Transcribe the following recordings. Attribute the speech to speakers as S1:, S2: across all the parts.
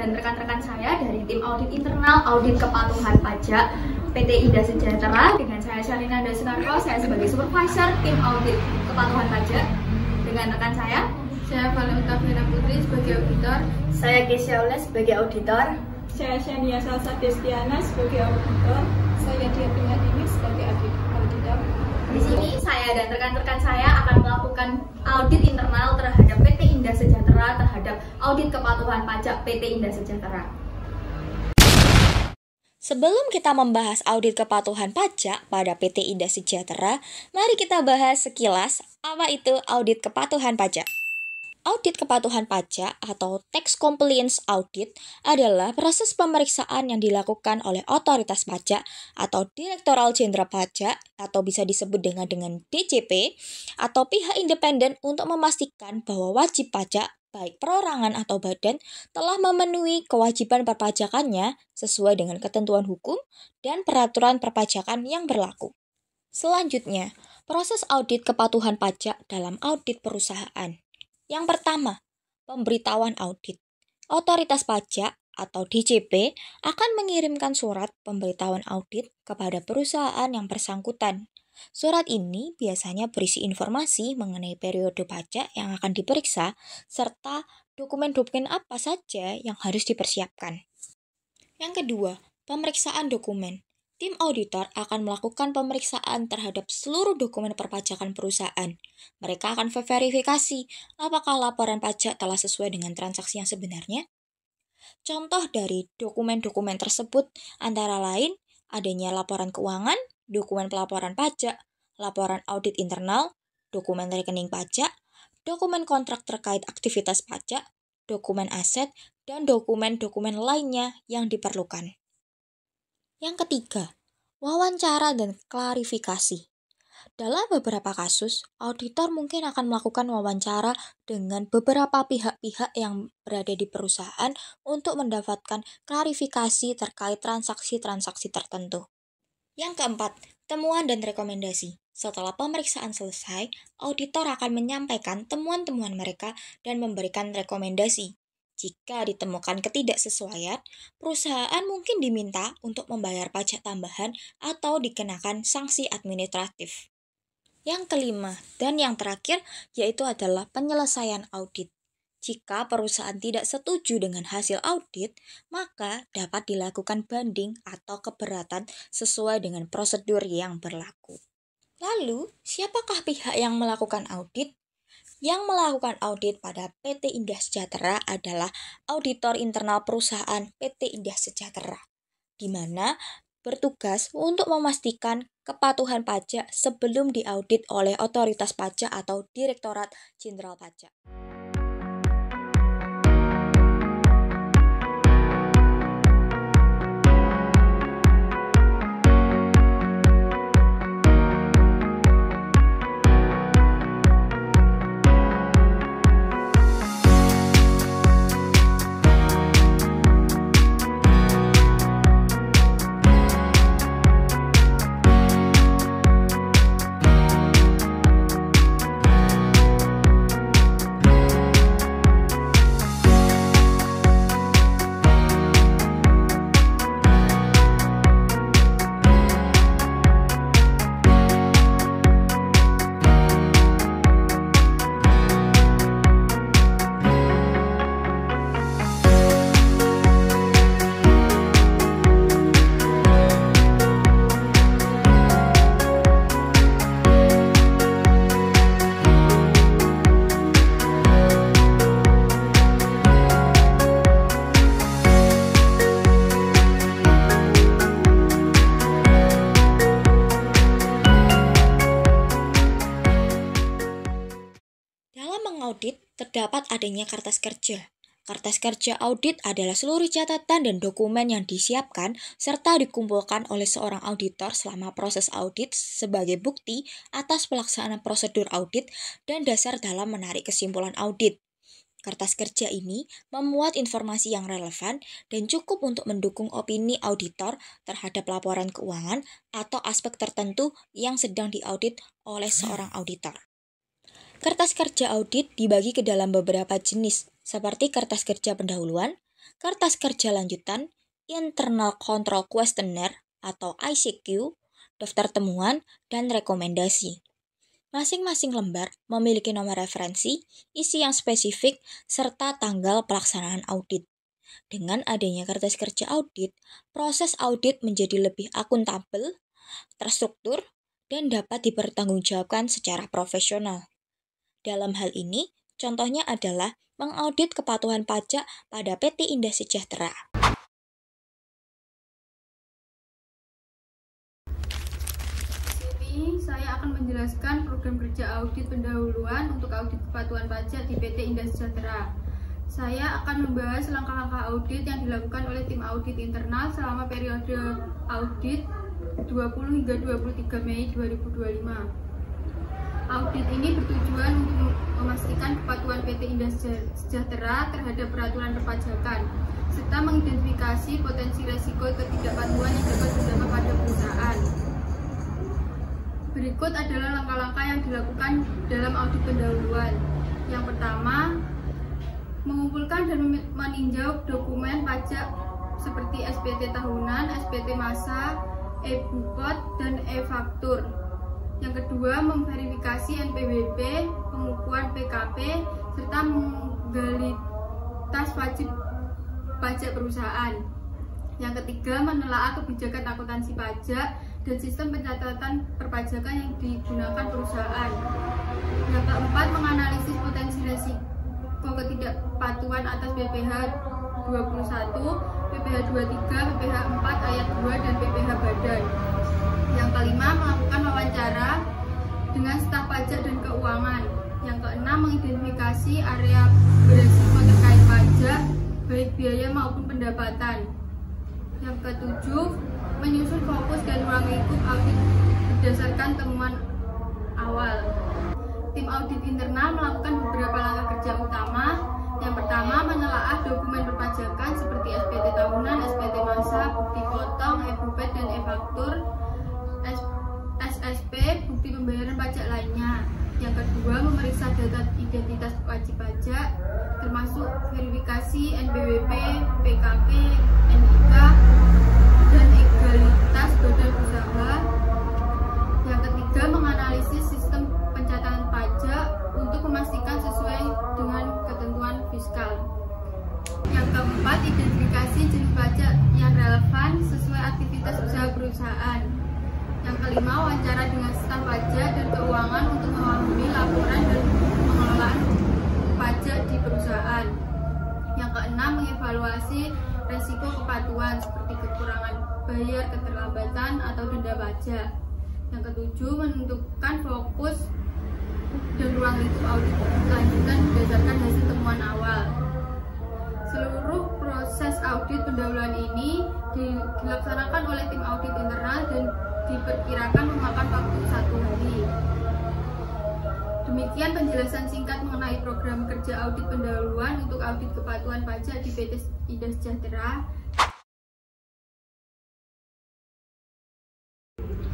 S1: dan rekan-rekan saya dari tim audit internal audit kepatuhan pajak PT Indah Sejahtera. Dengan saya Shalina Dasunarko, saya sebagai supervisor tim audit kepatuhan pajak. Dengan rekan saya
S2: Valentina Vina Putri sebagai auditor.
S3: Saya Kesya Ules sebagai auditor.
S2: Saya Shania Salsa Destiana sebagai auditor.
S4: Saya Dia Pingadini sebagai auditor.
S1: Di sini saya dan rekan-rekan saya akan melakukan audit internal terhadap PT Indah Sejahtera, terhadap audit kepatuhan pajak PT Indah Sejahtera.
S5: Sebelum kita membahas audit kepatuhan pajak pada PT Indah Sejahtera, mari kita bahas sekilas apa itu audit kepatuhan pajak. Audit kepatuhan pajak atau Tax Compliance Audit adalah proses pemeriksaan yang dilakukan oleh otoritas pajak atau Direktorat Jenderal Pajak atau bisa disebut dengan DJP atau pihak independen untuk memastikan bahwa wajib pajak baik perorangan atau badan telah memenuhi kewajiban perpajakannya sesuai dengan ketentuan hukum dan peraturan perpajakan yang berlaku. Selanjutnya, proses audit kepatuhan pajak dalam audit perusahaan. Yang pertama, pemberitahuan audit. Otoritas pajak atau DJP akan mengirimkan surat pemberitahuan audit kepada perusahaan yang bersangkutan. Surat ini biasanya berisi informasi mengenai periode pajak yang akan diperiksa serta dokumen-dokumen apa saja yang harus dipersiapkan. Yang kedua, pemeriksaan dokumen. Tim auditor akan melakukan pemeriksaan terhadap seluruh dokumen perpajakan perusahaan. Mereka akan verifikasi apakah laporan pajak telah sesuai dengan transaksi yang sebenarnya. Contoh dari dokumen-dokumen tersebut antara lain adanya laporan keuangan, dokumen pelaporan pajak, laporan audit internal, dokumen rekening pajak, dokumen kontrak terkait aktivitas pajak, dokumen aset, dan dokumen-dokumen lainnya yang diperlukan. Yang ketiga, wawancara dan klarifikasi. Dalam beberapa kasus, auditor mungkin akan melakukan wawancara dengan beberapa pihak-pihak yang berada di perusahaan untuk mendapatkan klarifikasi terkait transaksi-transaksi tertentu. Yang keempat, temuan dan rekomendasi. Setelah pemeriksaan selesai, auditor akan menyampaikan temuan-temuan mereka dan memberikan rekomendasi. Jika ditemukan ketidaksesuaian, perusahaan mungkin diminta untuk membayar pajak tambahan atau dikenakan sanksi administratif. Yang kelima dan yang terakhir yaitu adalah penyelesaian audit. Jika perusahaan tidak setuju dengan hasil audit, maka dapat dilakukan banding atau keberatan sesuai dengan prosedur yang berlaku. Lalu, siapakah pihak yang melakukan audit? Yang melakukan audit pada PT Indah Sejahtera adalah auditor internal perusahaan PT Indah Sejahtera, di mana bertugas untuk memastikan kepatuhan pajak sebelum diaudit oleh otoritas pajak atau Direktorat Jenderal Pajak. Audit terdapat adanya kertas kerja. Kertas kerja audit adalah seluruh catatan dan dokumen yang disiapkan serta dikumpulkan oleh seorang auditor selama proses audit sebagai bukti atas pelaksanaan prosedur audit dan dasar dalam menarik kesimpulan audit. Kertas kerja ini memuat informasi yang relevan dan cukup untuk mendukung opini auditor terhadap laporan keuangan atau aspek tertentu yang sedang diaudit oleh seorang auditor. Kertas kerja audit dibagi ke dalam beberapa jenis, seperti kertas kerja pendahuluan, kertas kerja lanjutan, Internal Control Questionnaire atau ICQ, daftar temuan, dan rekomendasi. Masing-masing lembar memiliki nomor referensi, isi yang spesifik, serta tanggal pelaksanaan audit. Dengan adanya kertas kerja audit, proses audit menjadi lebih akuntabel, terstruktur, dan dapat dipertanggungjawabkan secara profesional. Dalam hal ini, contohnya adalah mengaudit kepatuhan pajak pada PT Indah Sejahtera.
S2: Saya akan menjelaskan program kerja audit pendahuluan untuk audit kepatuhan pajak di PT Indah Sejahtera. Saya akan membahas langkah-langkah audit yang dilakukan oleh tim audit internal selama periode audit 20 hingga 23 Mei 2025. Audit ini bertujuan untuk memastikan kepatuhan PT Indah Sejahtera terhadap peraturan perpajakan, serta mengidentifikasi potensi resiko ketidakpatuhan yang dapat berdampak pada perusahaan. Berikut adalah langkah-langkah yang dilakukan dalam audit pendahuluan. Yang pertama, mengumpulkan dan meninjau dokumen pajak seperti SPT tahunan, SPT masa, e-bukot, dan e-faktur. Yang kedua, memverifikasi NPWP, pengukuhan PKP, serta menggali tas wajib pajak perusahaan. Yang ketiga, menelaah kebijakan akuntansi pajak dan sistem pencatatan perpajakan yang digunakan perusahaan. Yang keempat, menganalisis potensi resiko ketidakpatuhan atas PPh 21, PPh 23, PPh 4 ayat 2, dan PPh badan. Yang kelima, melakukan wawancara dengan staf pajak dan keuangan. Yang keenam, mengidentifikasi area beresiko terkait pajak, baik biaya maupun pendapatan. Yang ketujuh, menyusun fokus dan ruang lingkup audit berdasarkan temuan awal. Tim audit internal melakukan beberapa langkah kerja utama. Yang pertama, menelaah dokumen perpajakan seperti SPT tahunan, SPT masa, bukti potong, e-bukot, dan e-faktur, SSP, bukti pembayaran pajak lainnya. Yang kedua, memeriksa data identitas wajib pajak, termasuk verifikasi NPWP, PKP, NIK, dan legalitas badan usaha. Yang ketiga, menganalisis sistem pencatatan pajak untuk memastikan sesuai dengan ketentuan fiskal. Yang keempat, identifikasi jenis pajak yang relevan sesuai aktivitas usaha perusahaan. Yang kelima, wawancara dengan staf pajak dan keuangan untuk memahami laporan dan pengelolaan pajak di perusahaan. Yang keenam, mengevaluasi resiko kepatuhan seperti kekurangan bayar, keterlambatan, atau denda pajak. Yang ketujuh, menentukan fokus dan ruang lingkup audit lanjutan berdasarkan hasil temuan awal. Seluruh proses audit pendahuluan ini dilaksanakan oleh tim audit internal dan diperkirakan memakan waktu 1 hari. Demikian penjelasan singkat mengenai program kerja audit pendahuluan untuk audit kepatuhan pajak di PT Indah Sejahtera.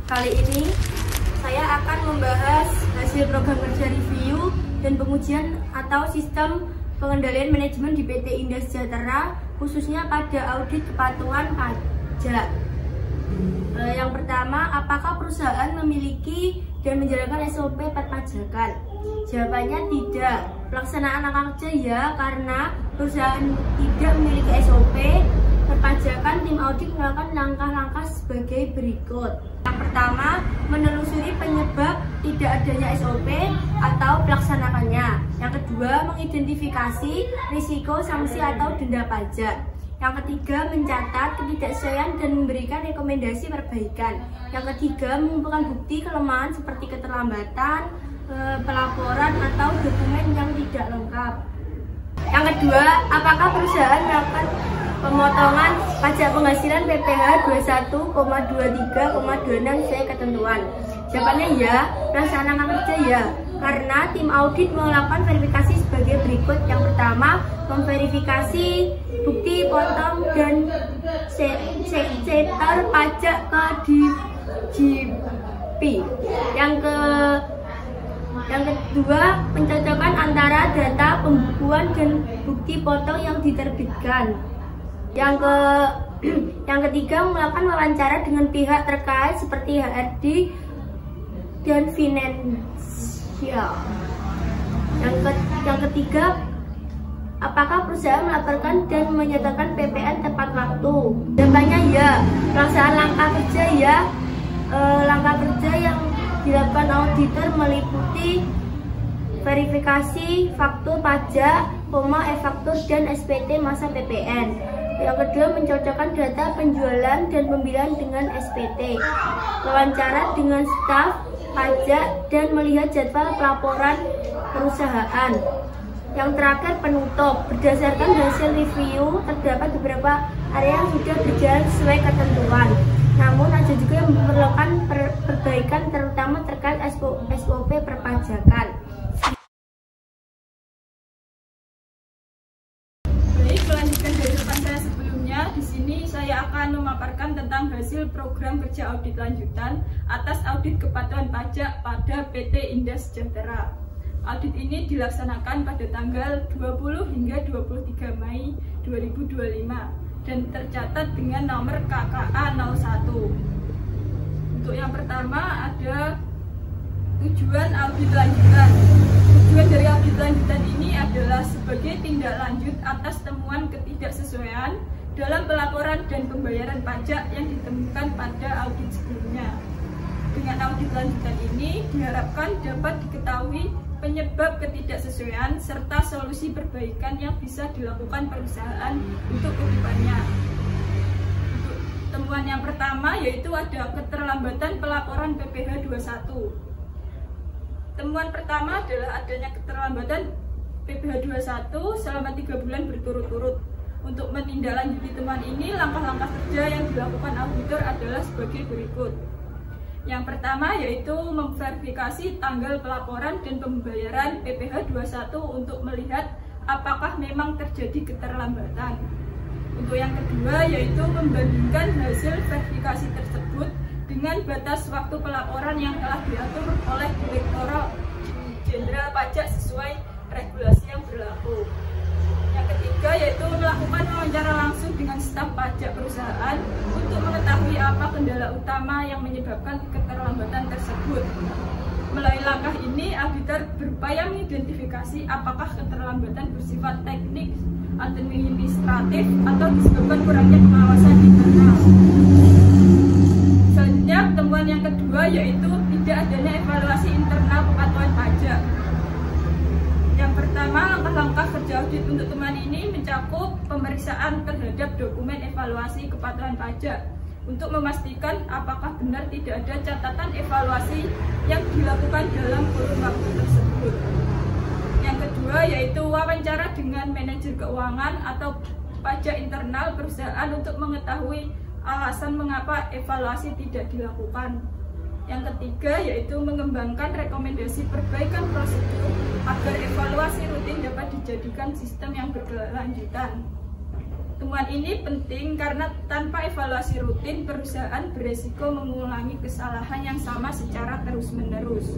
S3: Kali ini saya akan membahas hasil program kerja review dan pengujian atau sistem pengendalian manajemen di PT Indah Sejahtera, khususnya pada audit kepatuhan pajak. Yang pertama, apakah perusahaan memiliki dan menjalankan SOP perpajakan? Jawabannya tidak. Pelaksanaan langkah kerja ya, karena perusahaan tidak memiliki SOP perpajakan. Tim audit melakukan langkah-langkah sebagai berikut. Yang pertama, menelusuri penyebab tidak adanya SOP atau pelaksanaannya. Yang kedua, mengidentifikasi risiko sanksi atau denda pajak. Yang ketiga, mencatat ketidaksesuaian dan memberikan rekomendasi perbaikan. Yang ketiga, mengumpulkan bukti kelemahan seperti keterlambatan, pelaporan, atau dokumen yang tidak lengkap. Yang kedua, apakah perusahaan melakukan pemotongan pajak penghasilan PPh 21,23,26 sesuai ketentuan? Jawabannya ya, pelaksanaan kerja ya, karena tim audit melakukan verifikasi sebagai berikut. Yang pertama, memverifikasi bukti potong dan setor pajak ke DJP. Yang kedua, pencocokan antara data pembukuan dan bukti potong yang diterbitkan. Yang ketiga, melakukan wawancara dengan pihak terkait seperti HRD dan finansial. Yang ketiga, apakah perusahaan melaporkan dan menyatakan PPN tepat waktu? Jawabannya ya. Pelaksanaan langkah kerja ya. Langkah kerja yang dilakukan auditor meliputi verifikasi faktur pajak, e-faktur dan SPT masa PPN. Yang kedua, mencocokkan data penjualan dan pembelian dengan SPT, wawancara dengan staf pajak, dan melihat jadwal pelaporan perusahaan. Yang terakhir, penutup. Berdasarkan hasil review, terdapat beberapa area yang sudah berjalan sesuai ketentuan. Namun ada juga yang memerlukan perbaikan, terutama terkait SOP perpajakan.
S4: Baik, melanjutkan dari depan saya sebelumnya, di sini saya akan memaparkan tentang hasil program kerja audit lanjutan atas audit kepatuhan pajak pada PT Indah Sejahtera. Audit ini dilaksanakan pada tanggal 20 hingga 23 Mei 2025 dan tercatat dengan nomor KKA 01. Untuk yang pertama ada tujuan audit lanjutan. Tujuan dari audit lanjutan ini adalah sebagai tindak lanjut atas temuan ketidaksesuaian dalam pelaporan dan pembayaran pajak yang ditemukan pada audit sebelumnya. Dengan audit lanjutan ini diharapkan dapat diketahui penyebab ketidaksesuaian serta solusi perbaikan yang bisa dilakukan perusahaan untuk kedepannya. Untuk temuan yang pertama yaitu ada keterlambatan pelaporan PPh 21. Temuan pertama adalah adanya keterlambatan PPh 21 selama 3 bulan berturut-turut. Untuk menindaklanjuti temuan ini, langkah-langkah kerja yang dilakukan auditor adalah sebagai berikut. Yang pertama yaitu memverifikasi tanggal pelaporan dan pembayaran PPh 21 untuk melihat apakah memang terjadi keterlambatan. Untuk yang kedua yaitu membandingkan hasil verifikasi tersebut dengan batas waktu pelaporan yang telah diatur oleh Direktorat Jenderal Pajak sesuai regulasi yang berlaku. Yang ketiga yaitu melakukan wawancara langsung dengan staf pajak perusahaan untuk mengetahui apa kendala utama yang menyebabkan keterlambatan tersebut. Melalui langkah ini, auditor berupaya mengidentifikasi apakah keterlambatan bersifat teknik, administratif, atau disebabkan kurangnya pengawasan internal. Selanjutnya, temuan yang kedua yaitu tidak adanya evaluasi internal kepatuhan pajak. Yang pertama, langkah-langkah kerja audit untuk temuan ini mencakup pemeriksaan terhadap dokumen evaluasi kepatuhan pajak untuk memastikan apakah benar tidak ada catatan evaluasi yang dilakukan dalam kurun waktu tersebut. Yang kedua yaitu wawancara dengan manajer keuangan atau pajak internal perusahaan untuk mengetahui alasan mengapa evaluasi tidak dilakukan. Yang ketiga yaitu mengembangkan rekomendasi perbaikan prosedur agar evaluasi rutin dapat dijadikan sistem yang berkelanjutan. Temuan ini penting karena tanpa evaluasi rutin perusahaan beresiko mengulangi kesalahan yang sama secara terus-menerus.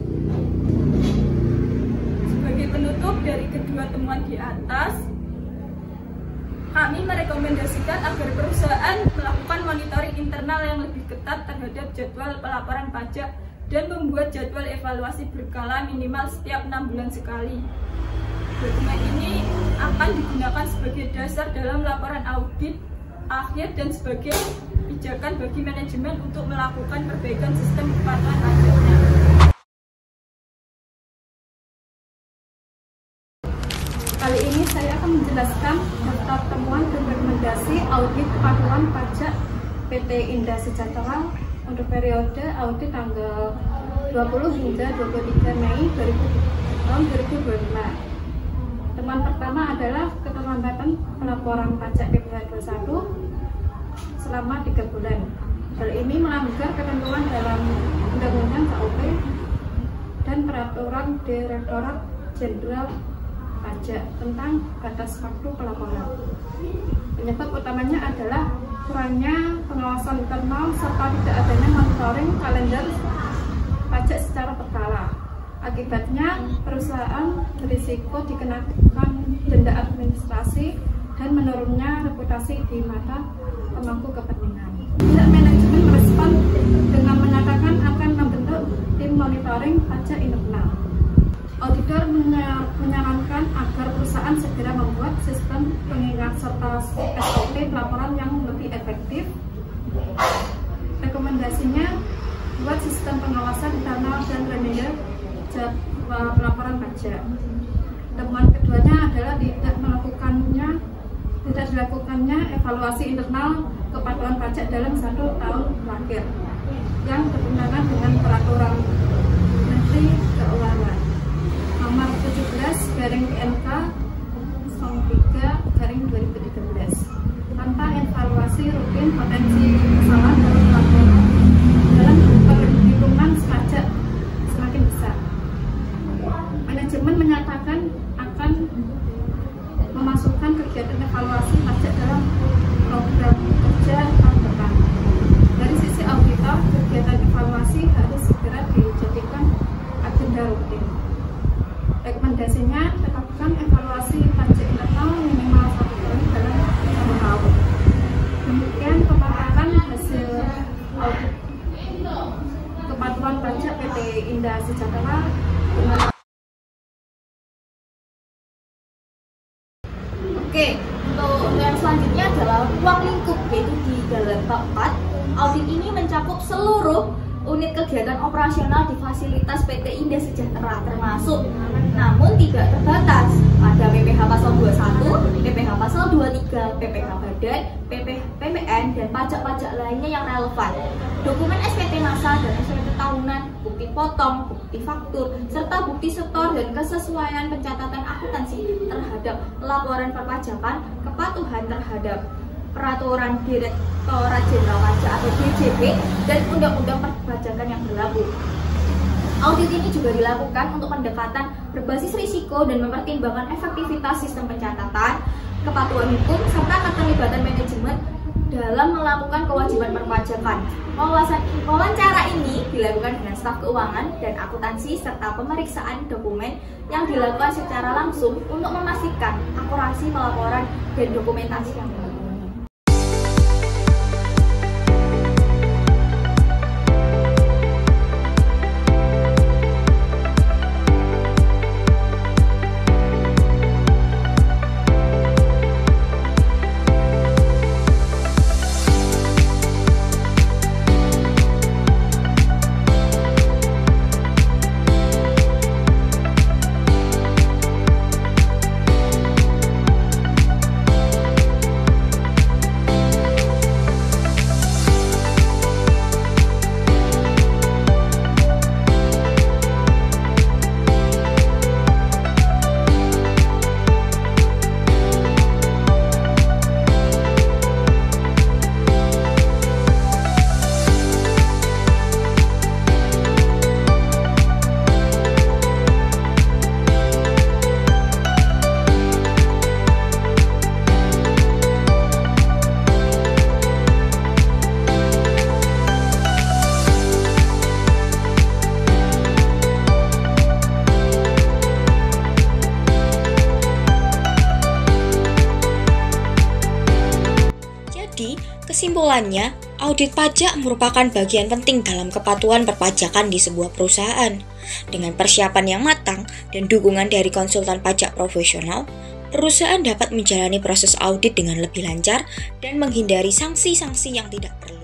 S4: Sebagai penutup dari kedua temuan di atas, kami merekomendasikan agar perusahaan melakukan monitoring internal yang lebih ketat terhadap jadwal pelaporan pajak dan membuat jadwal evaluasi berkala minimal setiap 6 bulan sekali. Dokumen ini akan digunakan sebagai dasar dalam laporan audit akhir dan sebagai pijakan bagi manajemen untuk melakukan perbaikan sistem kepatuhan pajaknya. Kali ini saya akan menjelaskan daftar temuan dan rekomendasi audit kepatuhan pajak PT Indah Sejahtera untuk periode audit tanggal 20 hingga 23 Mei 2025. Temuan pertama adalah keterlambatan pelaporan pajak PPh 21 selama 3 bulan. Hal ini melanggar ketentuan dalam Undang-Undang KUP dan Peraturan Direktorat Jenderal Pajak tentang batas waktu pelaporan. Penyebab utamanya adalah kurangnya pengawasan internal serta tidak adanya monitoring kalender pajak secara berkala. Akibatnya, perusahaan berisiko dikenakan denda administrasi
S6: dan menurunnya reputasi di mata pemangku kepentingan. Pihak manajemen merespon dengan menyatakan akan membentuk tim monitoring pajak internal. Auditor menyarankan agar perusahaan segera membuat sistem pengingat serta SOP pelaporan yang lebih efektif. Rekomendasinya, buat sistem pengawasan internal dan remedial pelaporan pajak. Temuan keduanya adalah tidak dilakukannya evaluasi internal kepatuhan pajak dalam 1 tahun terakhir yang bertentangan dengan peraturan Menteri Keuangan nomor 17/PNK 03/2013 tanpa evaluasi rutin potensi kesalahan dalam laporan dalam perhitungan pajak semakin besar. Manajemen menyatakan akan memasukkan kegiatan evaluasi pajak dalam program kerja tahun depan. Dari sisi auditor, kegiatan evaluasi harus segera dijadikan agenda rutin. Rekomendasinya, tetapkan evaluasi pajak internal minimal 1 kali dalam 1 tahun. Demikian pemaparan hasil audit kepatuhan pajak PT Indah Sejahtera.
S1: Oke, untuk yang selanjutnya adalah ruang lingkup, yaitu di dalam bab 4. Audit ini mencakup seluruh unit kegiatan operasional di fasilitas PT Indah Sejahtera, termasuk namun tidak terbatas pada PPh Pasal 21, PPh Pasal 23, PPh Badan, PPN, dan pajak-pajak lainnya yang relevan. Dokumen SPT masa dan SPT tahunan, bukti potong, bukti faktur, serta bukti setor dan kesesuaian pencatatan akuntansi terhadap laporan perpajakan, kepatuhan terhadap Peraturan Direktorat Jenderal Pajak atau DJP dan Undang-Undang Perpajakan yang berlaku. Audit ini juga dilakukan untuk pendekatan berbasis risiko dan mempertimbangkan efektivitas sistem pencatatan, kepatuhan hukum, serta keterlibatan manajemen dalam melakukan kewajiban perpajakan. Wawancara ini dilakukan dengan staf keuangan dan akuntansi serta pemeriksaan dokumen yang dilakukan secara langsung untuk memastikan akurasi pelaporan dan dokumentasi yang berlaku.
S5: Kesimpulannya, audit pajak merupakan bagian penting dalam kepatuhan perpajakan di sebuah perusahaan. Dengan persiapan yang matang dan dukungan dari konsultan pajak profesional, perusahaan dapat menjalani proses audit dengan lebih lancar dan menghindari sanksi-sanksi yang tidak perlu.